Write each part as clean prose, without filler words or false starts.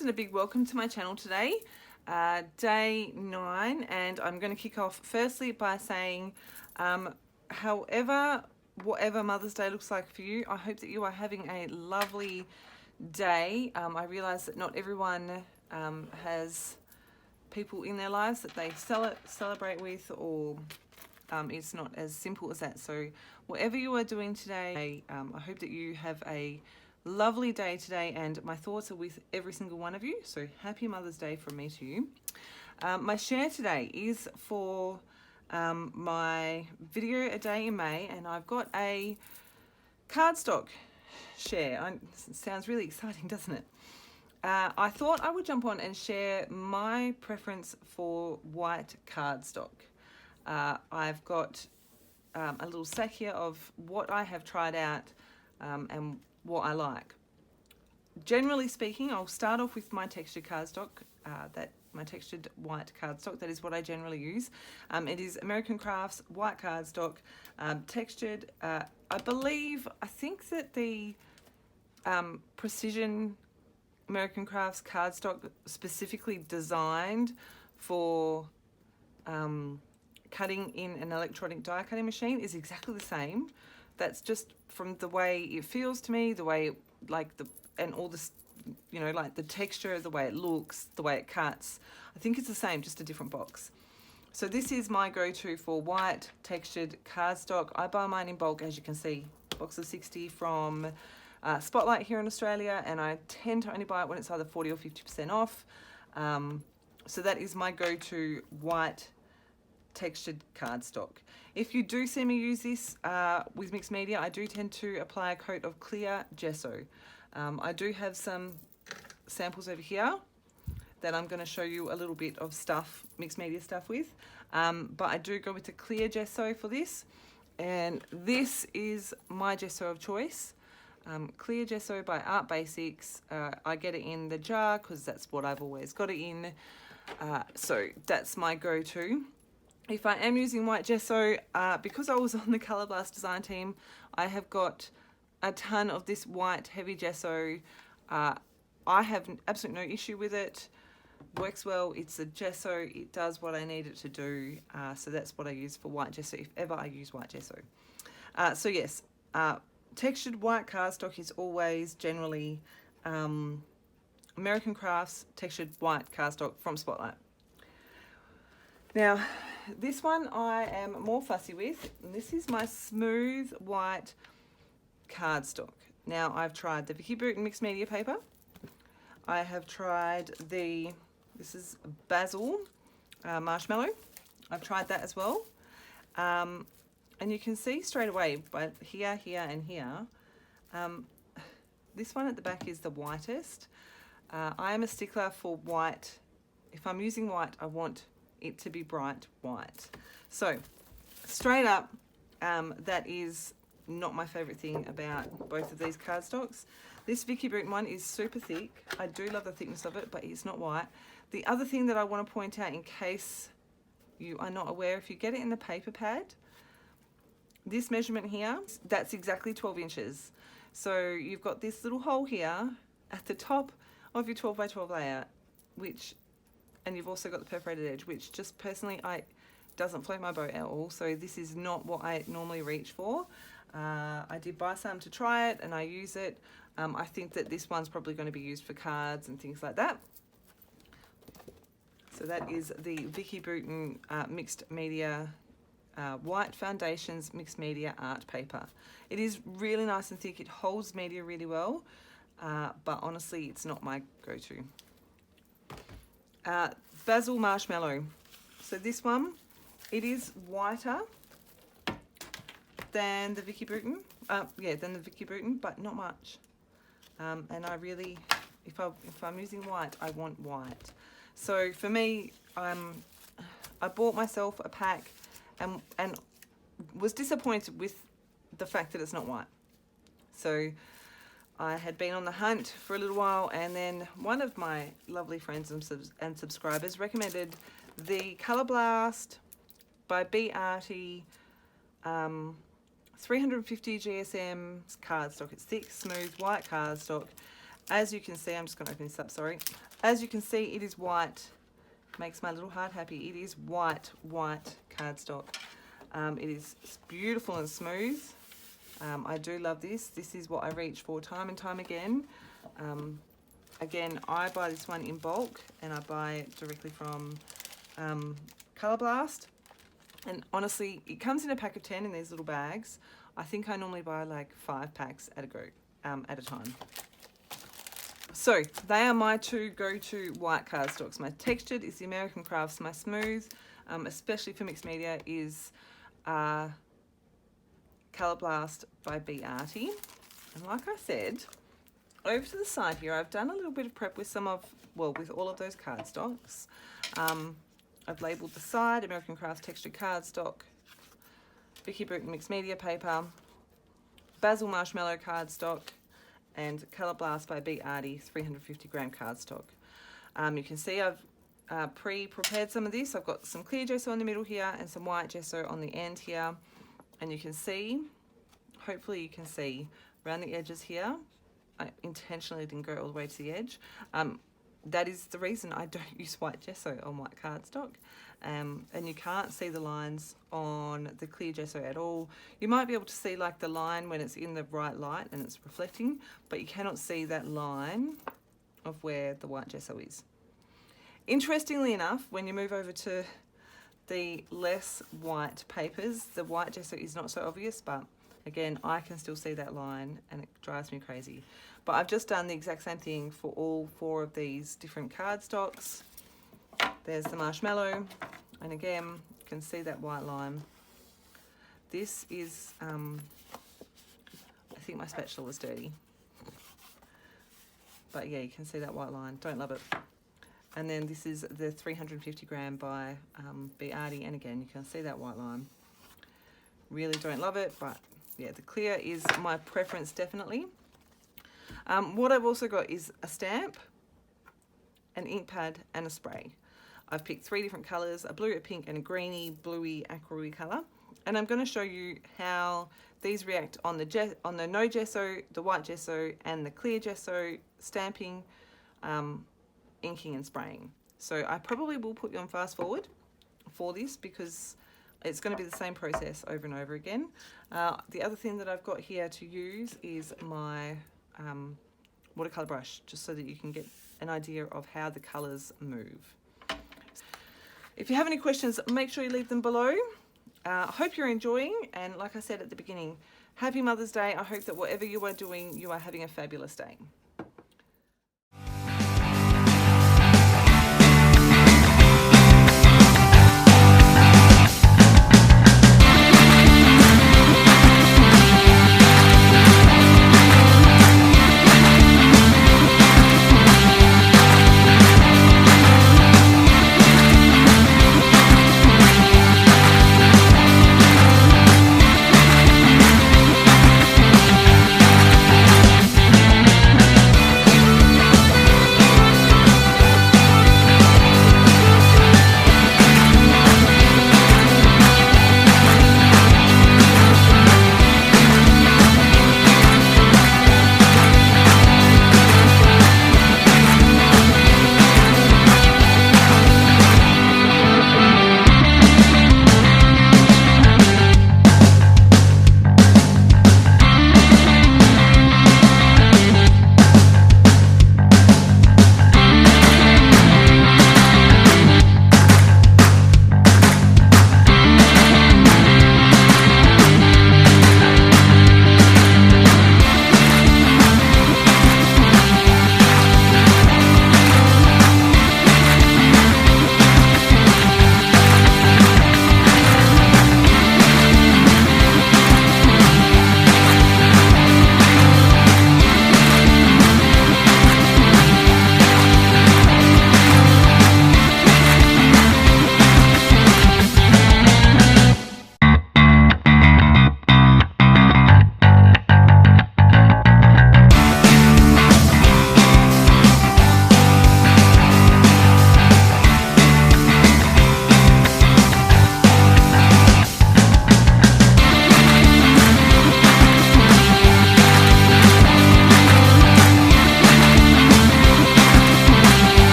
friends, and a big welcome to my channel today, day 9, and I'm going to kick off firstly by saying whatever Mother's Day looks like for you, I hope that you are having a lovely day. I realise that not everyone has people in their lives that they celebrate with, or it's not as simple as that. So whatever you are doing today, I hope that you have a lovely day today, and my thoughts are with every single one of you. So happy Mother's Day from me to you. My share today is for my video a day in May, and I've got a cardstock share. Sounds really exciting, doesn't it? I thought I would jump on and share my preference for white cardstock. I've got a little stack here of what I have tried out and what I like. Generally speaking, I'll start off with my textured cardstock, my textured white cardstock. That is what I generally use. It is American Crafts white cardstock, textured. I think that the Precision American Crafts cardstock specifically designed for cutting in an electronic die cutting machine is exactly the same. That's just from the way it feels to me, the way and all this, like the texture, the way it looks, the way it cuts. I think it's the same, just a different box. So this is my go-to for white textured cardstock. I buy mine in bulk, as you can see, box of 60 from Spotlight here in Australia, and I tend to only buy it when it's either 40 or 50% off. So that is my go-to white textured cardstock. If you do see me use this with mixed media, I do tend to apply a coat of clear gesso. I do have some samples over here that I'm going to show you a little bit of stuff, mixed media stuff with, but I do go with the clear gesso for this, and this is my gesso of choice. Clear gesso by Art Basics. I get it in the jar because that's what I've always got it in, so that's my go-to. If I am using white gesso, because I was on the Colour Blast design team, I have got a ton of this white heavy gesso. I have absolutely no issue with it. Works well. It's a gesso. It does what I need it to do. So that's what I use for white gesso, if ever I use white gesso. So yes, textured white cardstock is always generally American Crafts textured white cardstock from Spotlight. Now, this one I am more fussy with, and this is my smooth white cardstock. Now, I've tried the Vicky Bruton mixed media paper. I have tried this is basil marshmallow. I've tried that as well. And you can see straight away by here, and here, this one at the back is the whitest. I am a stickler for white. If I'm using white, I want it to be bright white. So straight up, that is not my favorite thing about both of these cardstocks. This Vicky Bruton one is super thick. I do love the thickness of it, but it's not white. The other thing that I want to point out, in case you are not aware, if you get it in the paper pad, this measurement here, that's exactly 12 inches. So you've got this little hole here at the top of your 12 by 12 layer, and you've also got the perforated edge, which just personally doesn't float my boat at all. So this is not what I normally reach for. I did buy some to try it, and I use it. I think that this one's probably going to be used for cards and things like that. So that is the Vicky Bruton mixed media white foundations mixed media art paper. It is really nice and thick. It holds media really well, but honestly, it's not my go-to. Basil marshmallow. So this one, it is whiter than the Vicky Bruton. Than the Vicky Bruton, but not much. And I really, if I'm using white, I want white. So for me, I bought myself a pack and was disappointed with the fact that it's not white. So I had been on the hunt for a little while, and then one of my lovely friends and subscribers recommended the Colour Blast by B Arty 350 GSM cardstock. It's thick, smooth, white cardstock. As you can see, I'm just going to open this up, sorry. As you can see, it is white. Makes my little heart happy. It is white cardstock. It is beautiful and smooth. I do love this. This is what I reach for time and time again. Again, I buy this one in bulk, and I buy it directly from Colour Blast. And honestly, it comes in a pack of 10 in these little bags. I think I normally buy like 5 packs at a time. So they are my two go-to white cardstocks. My textured is the American Crafts. My smooth, especially for mixed media, is Colour Blast by Be Arty. And like I said, over to the side here, I've done a little bit of prep with with all of those cardstocks. I've labelled the side, American Crafts textured cardstock, Vicky Boot mixed media paper, Basil Marshmallow cardstock, and Colour Blast by Be Arty 350 gram cardstock. You can see I've pre-prepared some of this. I've got some clear gesso in the middle here and some white gesso on the end here. And you can see, hopefully you can see around the edges here. I intentionally didn't go all the way to the edge. That is the reason I don't use white gesso on white cardstock. And you can't see the lines on the clear gesso at all. You might be able to see like the line when it's in the bright light and it's reflecting, but you cannot see that line of where the white gesso is. Interestingly enough, when you move over to the less white papers, the white gesso is not so obvious, but again, I can still see that line and it drives me crazy. But I've just done the exact same thing for all 4 of these different cardstocks. There's the marshmallow, and again, you can see that white line. This is, I think my spatula was dirty. But yeah, you can see that white line, don't love it. And then this is the 350 gram by Be Arty, and again, you can see that white line. Really don't love it, but yeah, the clear is my preference, definitely. What I've also got is a stamp, an ink pad, and a spray. I've picked 3 different colours, a blue, a pink, and a greeny, bluey, aqua-y colour. And I'm going to show you how these react on the no gesso, the white gesso, and the clear gesso, stamping, inking, and spraying. So I probably will put you on fast forward for this because it's going to be the same process over and over again. The other thing that I've got here to use is my watercolour brush, just so that you can get an idea of how the colours move. If you have any questions, make sure you leave them below. I hope you're enjoying, and like I said at the beginning, happy Mother's Day. I hope that whatever you are doing, you are having a fabulous day.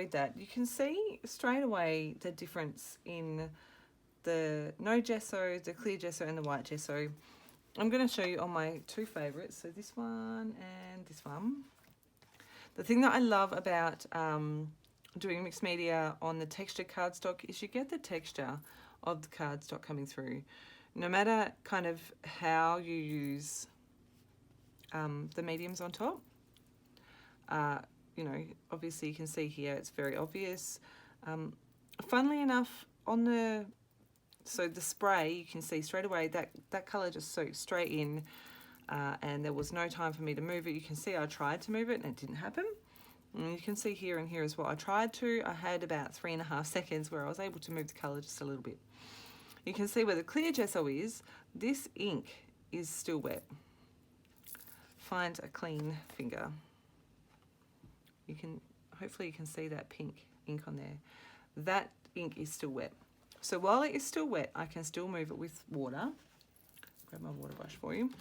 enjoyed that. You can see straight away the difference in the no gesso, the clear gesso and the white gesso. I'm going to show you on my two favourites, so this one and this one. The thing that I love about doing mixed media on the textured cardstock is you get the texture of the cardstock coming through. No matter kind of how you use the mediums on top. You know, obviously you can see here it's very obvious. Funnily enough, on the spray, you can see straight away that colour just soaked straight in, and there was no time for me to move it. You can see I tried to move it and it didn't happen. And you can see here and here as well. I tried to. I had about 3.5 seconds where I was able to move the colour just a little bit. You can see where the clear gesso is. This ink is still wet. Find a clean finger. Hopefully you can see that pink ink on there. That ink is still wet. So while it is still wet, I can still move it with water. Grab my water brush for you.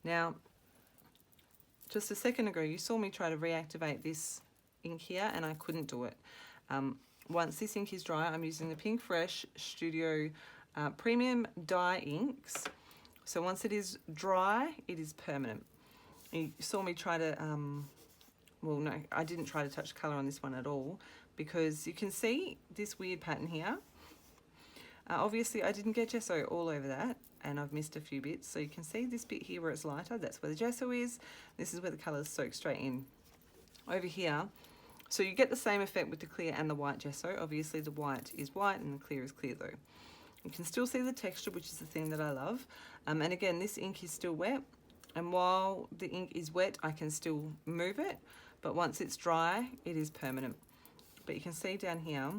Now, just a second ago, you saw me try to reactivate this ink here and I couldn't do it. Once this ink is dry, I'm using the Pink Fresh Studio Premium Dye Inks. So once it is dry, it is permanent. You saw me try to, well, no, I didn't try to touch colour on this one at all because you can see this weird pattern here. Obviously, I didn't get gesso all over that and I've missed a few bits. So you can see this bit here where it's lighter, that's where the gesso is. This is where the colours soak straight in. Over here, so you get the same effect with the clear and the white gesso. Obviously, the white is white and the clear is clear though. You can still see the texture, which is the thing that I love. And again, this ink is still wet. And while the ink is wet, I can still move it. But once it's dry, it is permanent. But you can see down here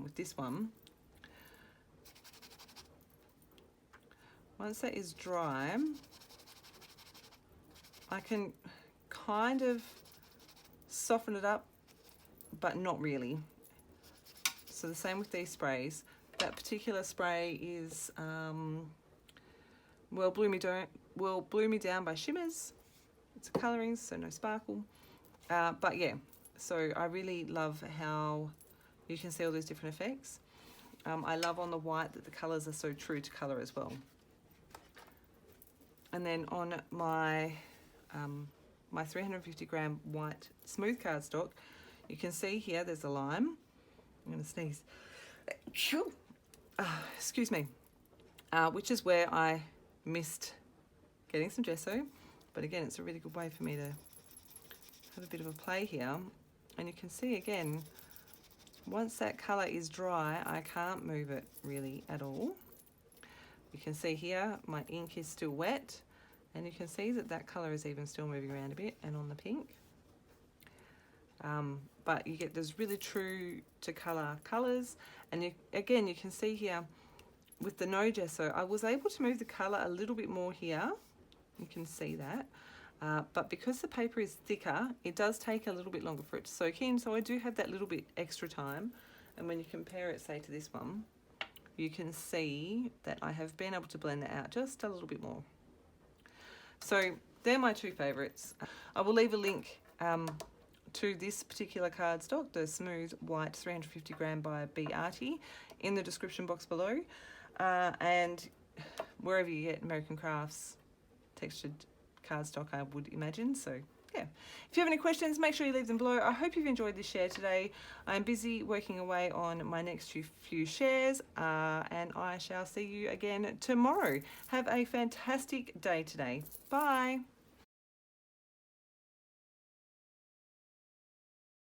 with this one, once that is dry, I can kind of soften it up, but not really. So the same with these sprays. That particular spray is Will Blue Me Down by Shimmers. It's a colouring, so no sparkle. But yeah, so I really love how you can see all those different effects. I love on the white that the colours are so true to colour as well. And then on my my 350 gram white smooth cardstock, you can see here there's a lime. I'm going to sneeze. Excuse me. Which is where I missed getting some gesso, but again, it's a really good way for me to have a bit of a play here. And you can see again, once that colour is dry, I can't move it really at all. You can see here, my ink is still wet, and you can see that that colour is even still moving around a bit, and on the pink. But you get those really true to colour colours, and again, you can see here, with the no gesso, I was able to move the colour a little bit more here. You can see that. But because the paper is thicker, it does take a little bit longer for it to soak in. So I do have that little bit extra time. And when you compare it, say, to this one, you can see that I have been able to blend that out just a little bit more. So they're my two favourites. I will leave a link to this particular cardstock, the Smooth White 350 gram by B Arty, in the description box below. And wherever you get American Crafts textured cardstock, I would imagine. So yeah, if you have any questions, make sure you leave them below. I hope you've enjoyed this share today. I'm busy working away on my next few shares, and I shall see you again tomorrow. Have a fantastic day today. Bye.